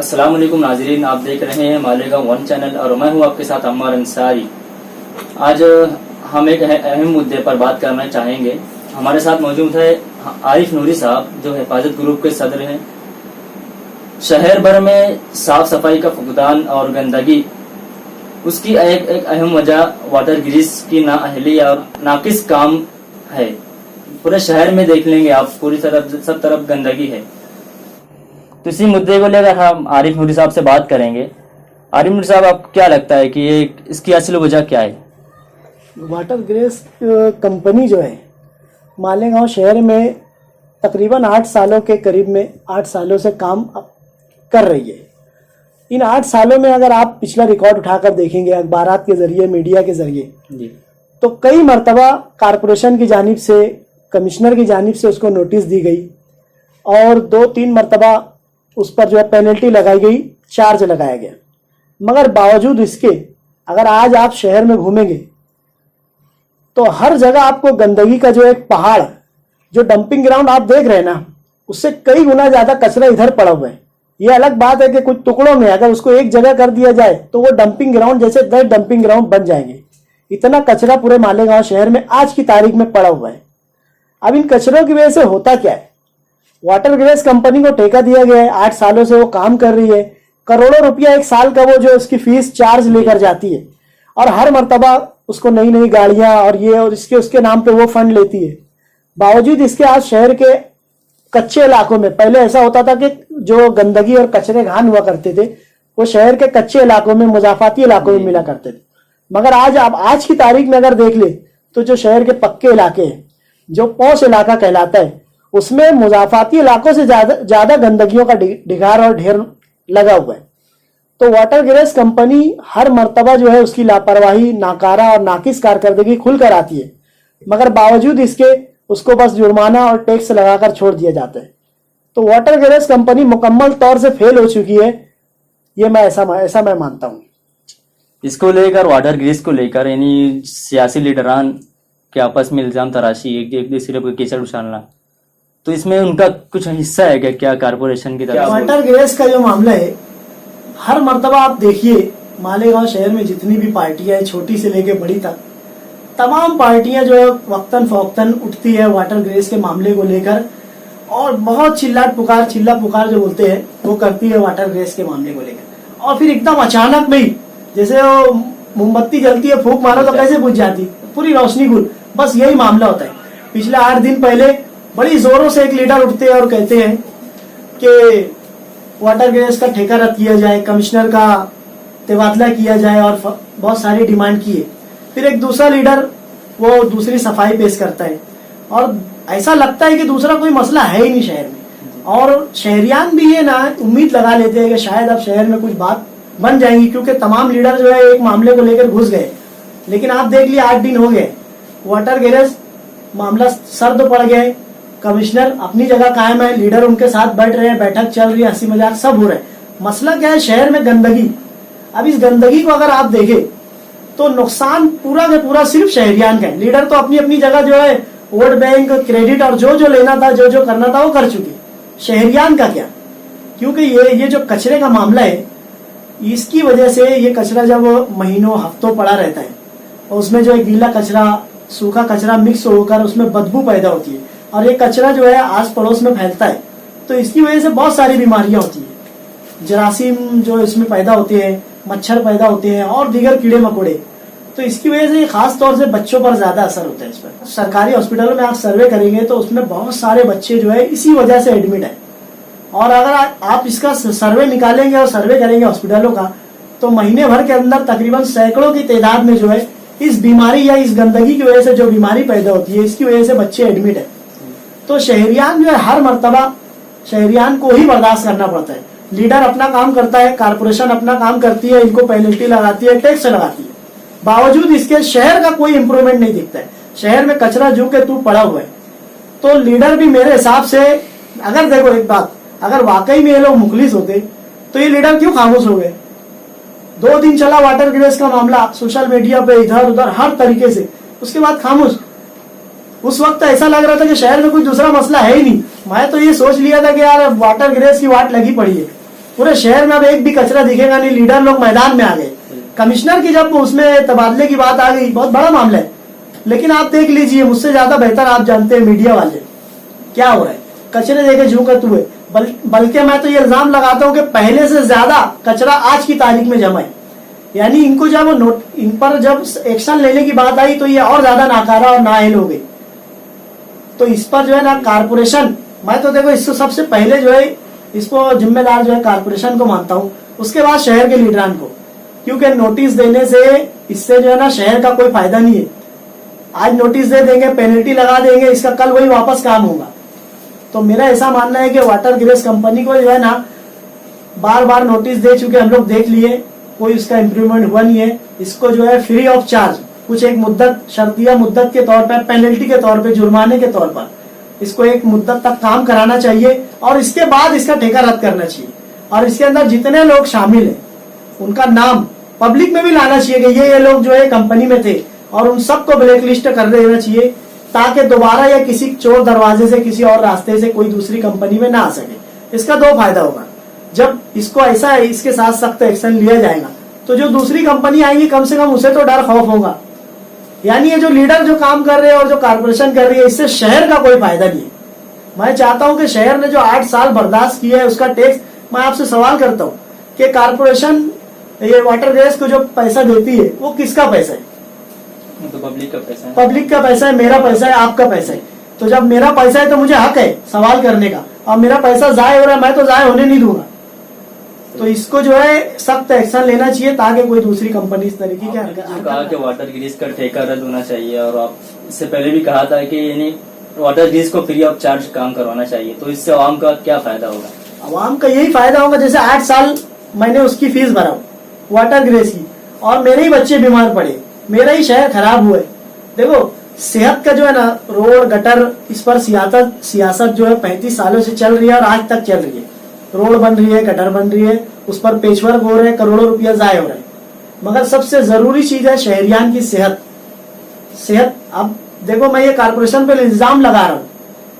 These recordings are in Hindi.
अस्सलाम वालेकुम नाजरीन, आप देख रहे हैं मालेगांव वन चैनल और मैं हूं आपके साथ अम्मार अंसारी। आज हम एक अहम मुद्दे पर बात करना चाहेंगे। हमारे साथ मौजूद है आरिफ नूरी साहब, जो हिफाजत ग्रुप के सदर हैं। शहर भर में साफ सफाई का फुकदान और गंदगी, उसकी एक अहम वजह वाटर ग्रिज की नाअहली और नाकिस काम है। पूरे शहर में देख लेंगे आप, पूरी तरफ सब तरफ गंदगी है। तो इसी मुद्दे को लेकर हम आरिफ नूरी साहब से बात करेंगे। आरिफ नूरी साहब, आपको क्या लगता है कि ये इसकी असल वजह क्या है? वाटर ग्रेस कंपनी जो है मालेगांव शहर में तकरीबन 8 सालों के करीब में 8 सालों से काम कर रही है। इन 8 सालों में अगर आप पिछला रिकॉर्ड उठाकर देखेंगे अखबारात के जरिए, मीडिया के जरिए जी, तो कई मरतबा कारपोरेशन की जानिब से, कमिश्नर की जानिब से उसको नोटिस दी गई और 2-3 मरतबा उस पर जो है पेनल्टी लगाई गई, चार्ज लगाया गया। मगर बावजूद इसके अगर आज आप शहर में घूमेंगे तो हर जगह आपको गंदगी का जो एक पहाड़, जो डंपिंग ग्राउंड आप देख रहे हैं ना, उससे कई गुना ज्यादा कचरा इधर पड़ा हुआ है। ये अलग बात है कि कुछ टुकड़ों में अगर उसको एक जगह कर दिया जाए तो वो डंपिंग ग्राउंड जैसे 10 डंपिंग ग्राउंड बन जाएंगे। इतना कचरा पूरे मालेगांव शहर में आज की तारीख में पड़ा हुआ है। अब इन कचरों की वजह से होता क्या है? वाटर ग्रेस कंपनी को ठेका दिया गया है, 8 सालों से वो काम कर रही है। करोड़ों रुपया एक साल का वो जो उसकी फीस चार्ज लेकर जाती है और हर मर्तबा उसको नई नई गाड़ियां और ये और इसके उसके नाम पे वो फंड लेती है। बावजूद इसके आज शहर के कच्चे इलाकों में, पहले ऐसा होता था कि जो गंदगी और कचरे घान हुआ करते थे वो शहर के कच्चे इलाकों में, मुजाफाती इलाकों में मिला करते थे। मगर आज की तारीख में अगर देख ले तो जो शहर के पक्के इलाके हैं, जो पौष इलाका कहलाता है, उसमें मुजाफाती इलाकों से ज्यादा गंदगियों का ढिगार और ढेर लगा हुआ है। तो वाटर ग्रेस कंपनी हर मर्तबा जो है उसकी लापरवाही, नाकारा और नाकिस कारकर्दगी खुलकर आती है, मगर बावजूद इसके उसको बस जुर्माना और टैक्स लगाकर छोड़ दिया जाता है। तो वाटर ग्रेस कंपनी मुकम्मल तौर से फेल हो चुकी है, ये मैं ऐसा मैं मानता हूँ। इसको लेकर, वाटर ग्रिज को लेकर, यानी सियासी लीडरान के आपस में इल्जाम तराशी, एक दूसरे पर कीचड़ उछालना, तो इसमें उनका कुछ हिस्सा है क्या कारपोरेशन की तरफ? वाटर ग्रेस का जो मामला है, हर मर्तबा आप देखिए मालेगांव शहर में जितनी भी पार्टियां हैं, छोटी से लेके बड़ी तक, तमाम पार्टियां जो है वक्तन फवक्तन उठती है वाटर ग्रेस के मामले को लेकर और बहुत चिल्ला पुकार जो बोलते हैं वो करती है वाटर ग्रेस के मामले को लेकर। और फिर एकदम अचानक में ही जैसे वो मोमबत्ती जलती है, फूंक मारो तो कैसे बुझ जाती, पूरी रोशनी गुल, बस यही मामला होता है। पिछले 8 दिन पहले बड़ी जोरों से एक लीडर उठते हैं और कहते हैं कि वाटर ग्रेस का ठेका रद्द किया जाए, कमिश्नर का तबादला किया जाए और बहुत सारी डिमांड की है। फिर एक दूसरा लीडर वो दूसरी सफाई पेश करता है और ऐसा लगता है कि दूसरा कोई मसला है ही नहीं शहर में। और शहरियान भी ये ना उम्मीद लगा लेते हैं कि शायद अब शहर में कुछ बात बन जाएगी, क्योंकि तमाम लीडर जो है एक मामले को लेकर घुस गए। लेकिन आप देख लिए 8 दिन हो गए, वाटर ग्रेस मामला सर्द पड़ गया है। कमिश्नर अपनी जगह कायम है, लीडर उनके साथ बैठ रहे हैं, बैठक चल रही है, हंसी मजाक सब हो रहा है। मसला क्या है? शहर में गंदगी। अब इस गंदगी को अगर आप देखें तो नुकसान पूरा का पूरा सिर्फ शहरियान का है। लीडर तो अपनी अपनी जगह जो है वोट बैंक, क्रेडिट और जो लेना था, जो करना था वो कर चुके। शहरियान का क्या? क्योंकि ये जो कचरे का मामला है, इसकी वजह से ये कचरा जब महीनों हफ्तों पड़ा रहता है और उसमें जो गीला कचरा, सूखा कचरा मिक्स होकर उसमें बदबू पैदा होती है और ये कचरा जो है आस पड़ोस में फैलता है, तो इसकी वजह से बहुत सारी बीमारियां होती है। जरासीम जो इसमें पैदा होते हैं, मच्छर पैदा होते हैं और दीगर कीड़े मकोड़े। तो इसकी वजह से खास तौर से बच्चों पर ज्यादा असर होता है इस पर। सरकारी हॉस्पिटलों में आप सर्वे करेंगे तो उसमें बहुत सारे बच्चे जो है इसी वजह से एडमिट है। और अगर आप इसका सर्वे निकालेंगे और सर्वे करेंगे हॉस्पिटलों का, तो महीने भर के अंदर तकरीबन सैकड़ों की तादाद में जो है इस बीमारी या इस गंदगी की वजह से जो बीमारी पैदा होती है, इसकी वजह से बच्चे एडमिट है। तो शहरियान जो है हर मर्तबा शहरियान को ही बर्दाश्त करना पड़ता है। लीडर अपना काम करता है, कारपोरेशन अपना काम करती है, इनको पेनल्टी लगाती है, टैक्स लगाती है, बावजूद इसके शहर का कोई इंप्रूवमेंट नहीं दिखता है। शहर में कचरा जो के तू पड़ा हुआ है। तो लीडर भी मेरे हिसाब से, अगर देखो एक बात, अगर वाकई में ये लोग मुखलिस होते तो ये लीडर क्यों खामोश हो गए? 2 दिन चला वाटर ग्रेस का मामला सोशल मीडिया पे, इधर उधर हर तरीके से, उसके बाद खामोश। उस वक्त ऐसा लग रहा था कि शहर में कोई दूसरा मसला है ही नहीं। मैं तो ये सोच लिया था कि यार वाटर ग्रेस की वाट लगी पड़ी है, पूरे शहर में अब एक भी कचरा दिखेगा नहीं, लीडर लोग मैदान में आ गए। कमिश्नर की जब उसमें तबादले की बात आ गई, बहुत बड़ा मामला है, लेकिन आप देख लीजिए, मुझसे ज्यादा बेहतर आप जानते हैं मीडिया वाले क्या हो रहा है, कचरे देके झूकत हुए। बल्कि मैं तो ये इल्जाम लगाता हूँ कि पहले से ज्यादा कचरा आज की तारीख में जमा है। यानी इनको जब इन पर जब एक्शन लेने की बात आई तो ये और ज्यादा नाकारा और नाअहल हो गई। तो इस पर जो है ना कारपोरेशन, मैं तो देखो इससे सबसे पहले जो है इसको जिम्मेदार जो है कारपोरेशन को मानता हूँ, उसके बाद शहर के लीडरान को, क्योंकि नोटिस देने से इससे जो है ना शहर का कोई फायदा नहीं है। आज नोटिस दे देंगे, पेनल्टी लगा देंगे, इसका कल वही वापस काम होगा। तो मेरा ऐसा मानना है कि वाटर ग्रेस कंपनी को जो है ना बार बार नोटिस दे चुके, हम लोग देख लिए, कोई उसका इम्प्रूवमेंट हुआ नहीं है। इसको जो है फ्री ऑफ चार्ज कुछ एक मुद्दत, शर्तिया मुद्दत के तौर पर, पेनल्टी के तौर पर, जुर्माने के तौर पर इसको एक मुद्दत तक काम कराना चाहिए और इसके बाद इसका ठेका रद्द करना चाहिए। और इसके अंदर जितने लोग शामिल हैं उनका नाम पब्लिक में भी लाना चाहिए कि ये लोग जो है कंपनी में थे, और उन सबको ब्लैक लिस्ट कर देना चाहिए, ताकि दोबारा या किसी चोर दरवाजे से, किसी और रास्ते से कोई दूसरी कंपनी में ना आ सके। इसका दो फायदा होगा, जब इसको ऐसा इसके साथ सख्त एक्शन लिया जाएगा तो जो दूसरी कंपनी आएंगी कम से कम उसे तो डर खौफ होगा। यानी ये जो लीडर जो काम कर रहे हैं और जो कारपोरेशन कर रही है, इससे शहर का कोई फायदा नहीं है। मैं चाहता हूं कि शहर ने जो 8 साल बर्दाश्त किया है उसका टैक्स, मैं आपसे सवाल करता हूं कि कारपोरेशन ये वाटर गैस को जो पैसा देती है वो किसका पैसा है? तो पब्लिक का पैसा है। पब्लिक का पैसा है, मेरा पैसा है, आपका पैसा है। तो जब मेरा पैसा है तो मुझे हक है सवाल करने का, और मेरा पैसा जाए हो रहा है, मैं तो जाए होने नहीं दूंगा। तो इसको जो है सख्त एक्शन लेना चाहिए ताकि कोई दूसरी कंपनी इस तरीके की हरकत। कहा कि वाटर ग्रीस का ठेका रद्द होना चाहिए, और आप इससे पहले भी कहा था कि यानी वाटर ग्रीस को फ्री ऑफ चार्ज काम करवाना चाहिए, तो इससे आवाम का क्या फायदा होगा? आवाम का यही फायदा होगा, जैसे 8 साल मैंने उसकी फीस भरा वाटर ग्रेस की, और मेरे ही बच्चे बीमार पड़े, मेरा ही शहर खराब हुआ है। देखो सेहत का जो है ना, रोड गटर, इस पर सियासत जो है 35 सालों से चल रही है और आज तक चल रही है। रोड बन रही है, गटर बन रही है, उस पर पेचवर्क हो रहे हैं, करोड़ों रुपया जाए हो रहे हैं, मगर सबसे जरूरी चीज है शहरियान की सेहत। अब देखो मैं ये कारपोरेशन पे इल्जाम लगा रहा हूँ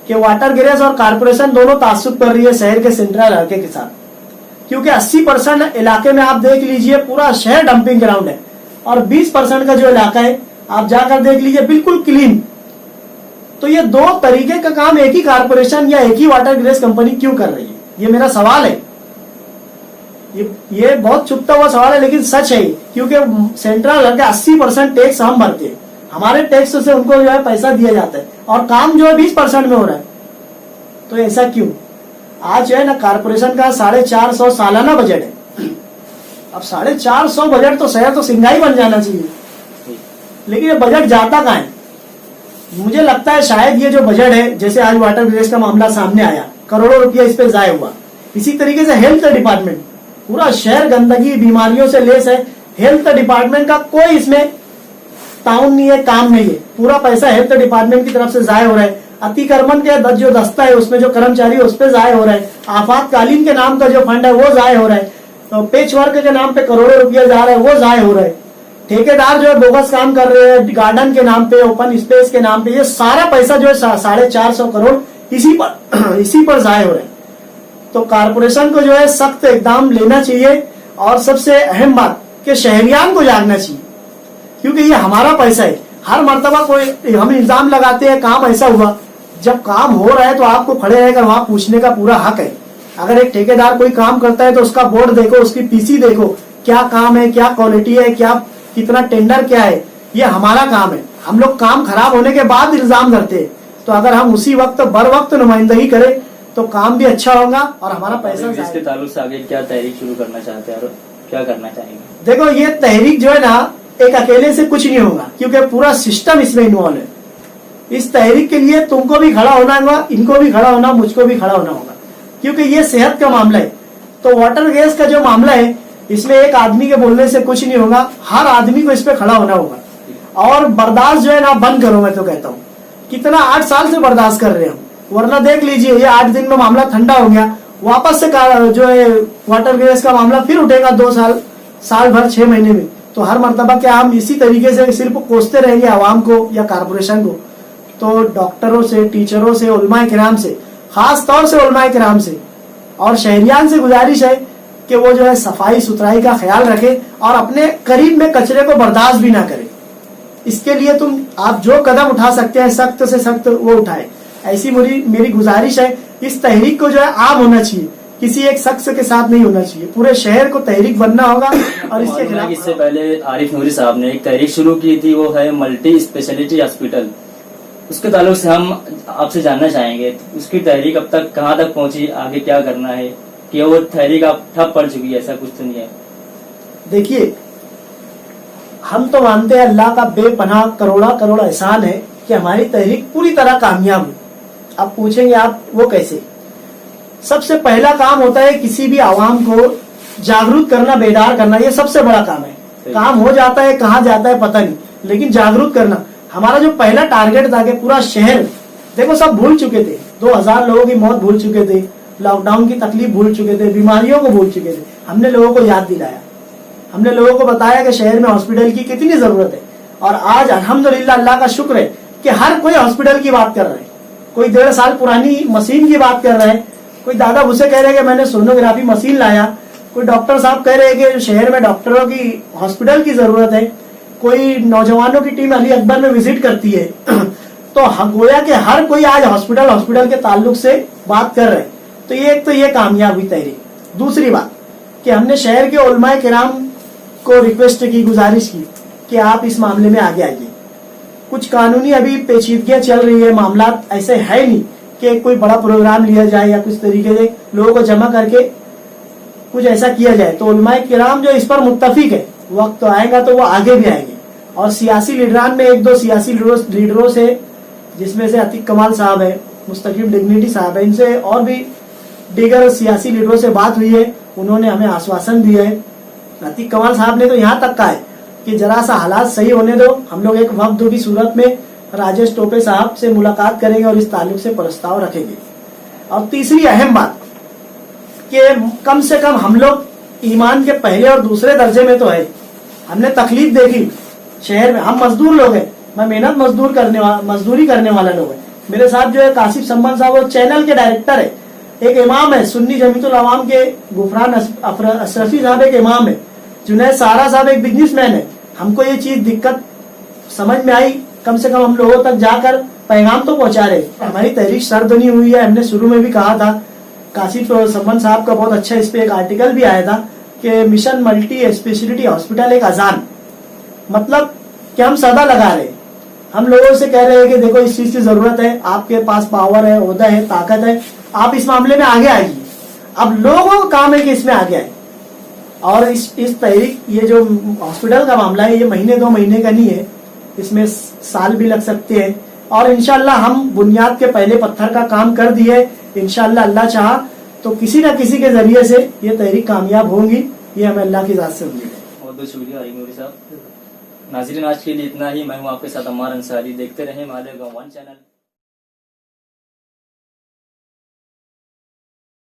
कि वाटर ग्रेस और कारपोरेशन दोनों तासुब कर रही है शहर के सेंट्रल इलाके के साथ, क्योंकि 80% इलाके में आप देख लीजिए पूरा शहर डंपिंग ग्राउंड है, और 20% का जो इलाका है आप जाकर देख लीजिए बिल्कुल क्लीन। तो ये दो तरीके का काम एक ही कारपोरेशन या एक ही वाटर ग्रेस कंपनी क्यों कर रही है, ये मेरा सवाल है। ये बहुत छुपता हुआ सवाल है, लेकिन सच है, क्योंकि सेंट्रल के 80% टैक्स हम भरते हैं, हमारे टैक्स से उनको जो है पैसा दिया जाता है, और काम जो है 20% में हो रहा है। तो ऐसा क्यों? आज जो है ना कारपोरेशन का 450 सालाना बजट है। अब 450 बजट तो शहर तो सिंगाई बन जाना चाहिए, लेकिन ये बजट जाता कहाँ है? मुझे लगता है शायद ये जो बजट है, जैसे आज वाटर ग्रेस का मामला सामने आया, करोड़ों रुपया इस पे जाया हुआ, इसी तरीके से हेल्थ डिपार्टमेंट, पूरा शहर गंदगी बीमारियों से लेस है, हेल्थ डिपार्टमेंट का कोई इसमें ताउन नहीं है, काम नहीं है, पूरा पैसा हेल्थ डिपार्टमेंट की तरफ से जाया हो रहा है। अतिक्रमण के जो दस्ता है उसमें जो कर्मचारी उस पर जाया हो रहा है, आपातकालीन के नाम का जो फंड है वो जाया हो रहा है, तो पेच वर्क के नाम पे करोड़ों रुपया जा रहा है, वो जाया हो रहा है। ठेकेदार जो है बोगस काम कर रहे हैं, गार्डन के नाम पे, ओपन स्पेस के नाम पे, ये सारा पैसा जो है 450 करोड़ इसी पर जाया हो रहा है। तो कारपोरेशन को जो है सख्त इकदाम लेना चाहिए, और सबसे अहम बात कि शहरियान को जागना चाहिए, क्योंकि ये हमारा पैसा है। हर मर्तबा कोई हम इल्जाम लगाते हैं काम ऐसा हुआ, जब काम हो रहा है तो आपको खड़े रहकर वहां पूछने का पूरा हक है। अगर एक ठेकेदार कोई काम करता है तो उसका बोर्ड देखो, उसकी पीसी देखो, क्या काम है, क्या क्वालिटी है, क्या कितना टेंडर क्या है, ये हमारा काम है। हम लोग काम खराब होने के बाद इल्जाम करते हैं, तो अगर हम उसी वक्त बर वक्त नुमाइंदगी करें तो काम भी अच्छा होगा और हमारा पैसा। इसके ताल्लुक से आगे क्या तहरीक शुरू करना चाहते हैं और क्या करना चाहेंगे? देखो ये तहरीक जो है ना, एक अकेले से कुछ नहीं होगा, क्योंकि पूरा सिस्टम इसमें इन्वॉल्व है। इस तहरीक के लिए तुमको भी खड़ा होना होगा, इनको भी खड़ा होना, मुझको भी खड़ा होना होगा, क्योंकि ये सेहत का मामला है। तो वाटर गैस का जो मामला है, इसमें एक आदमी के बोलने से कुछ नहीं होगा, हर आदमी को इस पे खड़ा होना होगा। और बर्दाश्त जो है ना बंद करो, मैं तो कहता हूँ, कितना 8 साल से बर्दाश्त कर रहे हैं हम, वरना देख लीजिए ये 8 दिन में मामला ठंडा हो गया, वापस से जो है वाटर गैस का मामला फिर उठेगा 2 साल भर 6 महीने में। तो हर मर्तबा क्या हम इसी तरीके से सिर्फ कोसते रहेंगे आवाम को या कारपोरेशन को? तो डॉक्टरों से, टीचरों से, उलमाए किराम से, खास तौर से उलमाए किराम से और शहरियान से गुजारिश है कि वो जो है सफाई सुथराई का ख्याल रखे और अपने करीब में कचरे को बर्दाश्त भी ना करे। इसके लिए आप जो कदम उठा सकते हैं सख्त से सख्त वो उठाए। ऐसी मेरी गुजारिश है। इस तहरीक को जो है आम होना चाहिए, किसी एक शख्स के साथ नहीं होना चाहिए, पूरे शहर को तहरीक बनना होगा और इसके खिलाफ। इससे पहले आरिफ नूरी साहब ने एक तहरीक शुरू की थी, वो है मल्टी स्पेशलिटी हॉस्पिटल। उसके ताल्लुक से हम आपसे जानना चाहेंगे उसकी तहरीक अब तक कहाँ तक पहुंची, आगे क्या करना है, कि वो तहरीक अब ठप पड़ चुकी है, ऐसा कुछ तो नहीं है? देखिए, हम तो मानते हैं अल्लाह का बेपनाह करोड़ा एहसान है कि हमारी तहरीक पूरी तरह कामयाब हुई। अब पूछेंगे आप वो कैसे? सबसे पहला काम होता है किसी भी आवाम को जागरूक करना, बेदार करना, ये सबसे बड़ा काम है। काम हो जाता है कहाँ जाता है पता नहीं, लेकिन जागरूक करना हमारा जो पहला टारगेट था कि पूरा शहर, देखो सब भूल चुके थे, 2000 लोगों की मौत भूल चुके थे, लॉकडाउन की तकलीफ भूल चुके थे, बीमारियों को भूल चुके थे। हमने लोगों को याद दिलाया, हमने लोगों को बताया कि शहर में हॉस्पिटल की कितनी जरूरत है। और आज अल्हम्दुलिल्लाह अल्लाह का शुक्र है कि हर कोई हॉस्पिटल की बात कर रहा है। कोई 1.5 साल पुरानी मशीन की बात कर रहा है, कोई दादा मुझसे कह रहे हैं कि मैंने सोनोग्राफी मशीन लाया, कोई डॉक्टर साहब कह रहे हैं कि शहर में डॉक्टरों की हॉस्पिटल की जरूरत है, कोई नौजवानों की टीम अली अकबर में विजिट करती है। तो गोया कि हर कोई आज हॉस्पिटल के ताल्लुक से बात कर रहे हैं। तो ये कामयाब हुई तहरीक। दूसरी बात कि हमने शहर के उलमाए किराम को रिक्वेस्ट की, गुजारिश की कि आप इस मामले में आगे आइए। कुछ कानूनी अभी पेचीदगियां चल रही है, मामला ऐसे है नहीं कि कोई बड़ा प्रोग्राम लिया जाए या कुछ तरीके से लोगों को जमा करके कुछ ऐसा किया जाए। तो उलमाए किराम जो इस पर मुत्तफिक है, वक्त तो आएगा तो वो आगे भी आएंगे। और सियासी लीडरान में 1-2 सियासी लीडरों से, जिसमें से अतीक कमाल साहब है, मुस्तकीम डिग्निटी साहब है, इनसे और भी दीगर सियासी लीडरों से बात हुई है। उन्होंने हमें आश्वासन दिया है। अतीक कमाल साहब ने तो यहाँ तक कहा है कि जरा सा हालात सही होने दो, हम लोग एक वक्त की सूरत में राजेश टोपे साहब से मुलाकात करेंगे और इस ताल्लुक से प्रस्ताव रखेंगे। और तीसरी अहम बात कि कम से कम हम लोग ईमान के पहले और दूसरे दर्जे में तो है। हमने तकलीफ देखी शहर में, हम मजदूर लोग हैं, मैं मेहनत मजदूरी करने वाला लोग है। मेरे साथ जो है कासिफ सम्मान साहब, वो चैनल के डायरेक्टर है, एक इमाम है सुन्नी जमीयतुल अवाम के, गुफरान अशरफी साहब एक इमाम है, जुनैद सारा साहब एक बिजनेसमैन है। हमको ये चीज दिक्कत समझ में आई, कम से कम हम लोगों तक जाकर पैगाम तो पहुंचा रहे। हमारी तहरीक सरदनी हुई है। हमने शुरू में भी कहा था, कासिफ सम्मान साहब का बहुत अच्छा इस पे एक आर्टिकल भी आया था कि मिशन मल्टी स्पेशलिटी हॉस्पिटल एक अजान, मतलब कि हम सदा लगा रहे, हम लोगों से कह रहे हैं कि देखो इस चीज की जरूरत है, आपके पास पावर है, ओहदा है, ताकत है, आप इस मामले में आगे आइए। अब लोगों का काम है कि इसमें आगे आए। और इस तहरीक, ये जो हॉस्पिटल का मामला है, ये महीने 2 महीने का नहीं है, इसमें साल भी लग सकते हैं। और इंशाल्लाह हम बुनियाद के पहले पत्थर का काम कर दिए। इंशाल्लाह अल्लाह चाहा तो किसी न किसी के जरिए से ये तहरीक कामयाब होंगी, ये हमें अल्लाह की जात से उम्मीद है। बहुत बहुत शुक्रिया आरिफ नूरी साहब। नाज़रीन, आज के लिए इतना ही। मैं हूँ आपके साथ अम्मार अंसारी। देखते रहे मालेगांव 1 चैनल।